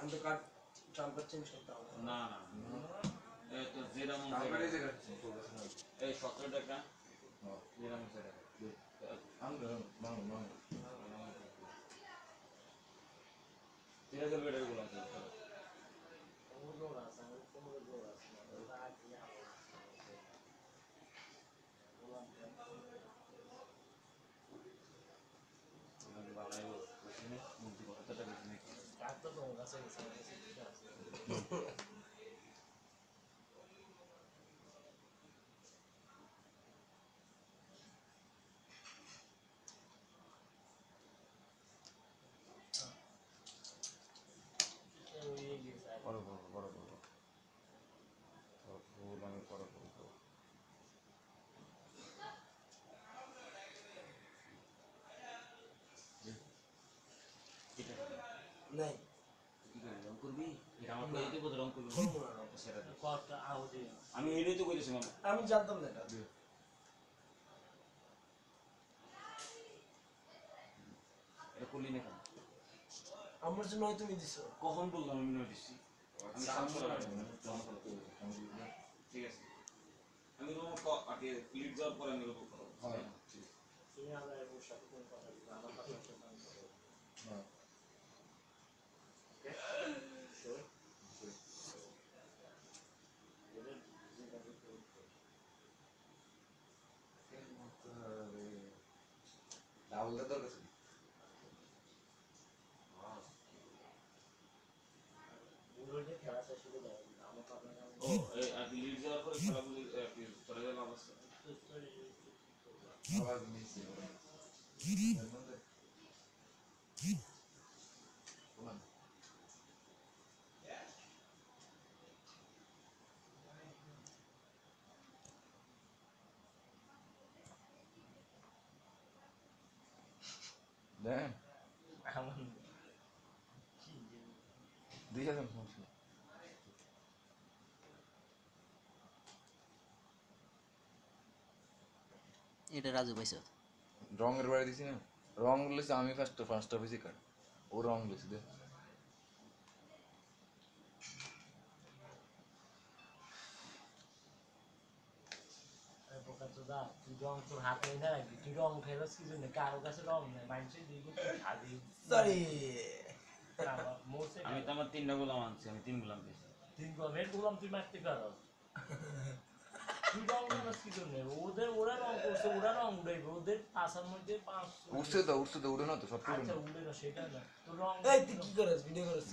আমি তো কাট ট্রাম্পার চেঞ্জ করতে হবে না না এই তো যেটা মন চায় আমারই জায়গা আছে তো বসে না এই 17 টাকা হ্যাঁ যেটা মন চায় আমরা মাং 3000 বেডের গুলো আছে বানাইবো বুঝছিস মুক্তি কত টাকা বেশি নাকি কাটতো তো গাছে গাছে বড় ফুল আমি বড় করবো এটা নাই কি করবি রং করবি এটা আমার কইতে বল রং করবি সেটা কতটা আউট আমি এটাই তো কইতেছি মামা আমি জানতাম না এটা এটা করলি না কেন আমার জন্য হয়তো তুমি দিছো কখন বললাম আমি নয় দিচ্ছি আমি সাত করে ঠিক আছে আমি তোমার আগে লিড যাওয়ার পরে আমি রূপ করবো হ্যাঁ তুমি আবার এর সাথে কোন কথা বলছো আমার কথা শুনতে হবে হ্যাঁ ডাবল দা দরকার ছিল বুড়োটা খেলাটা শুরু করে আমার কথা ও এই আগে লিড যাওয়ার পরে খেলাগুলি চলে গেল অবস্থা আবার মিস দেন আমার দিয়ে দেন সমস্যা এটা রাজু পাইছ রঙের বাড়ি দিছি না রং লেছে আমি ফার্স্ট অফিসে কাট ও রং লেছে দে বোকাচোদা তুই রং তোর হাতে না রাখবি তুই রং খেলাস কি জন্য কারো কাছে রং নেই মানুষের দিকে তুই খাবি সরি আমি তো আমার 3টা গোলাম আনছি আমি 3 গোলাম পেয়েছি তিন গমের গোলাম তুই মারতে পারো তুই রং খেলাস কি জন্য ওরা রং করছে ওরা রং উড়াইবে ওদের পাশার মধ্যে 500 উঠছে তো উঠে না তো সব আচ্ছা উড়ে না সেটা না তো রং এই তুই কি করিস ভিডিও করিস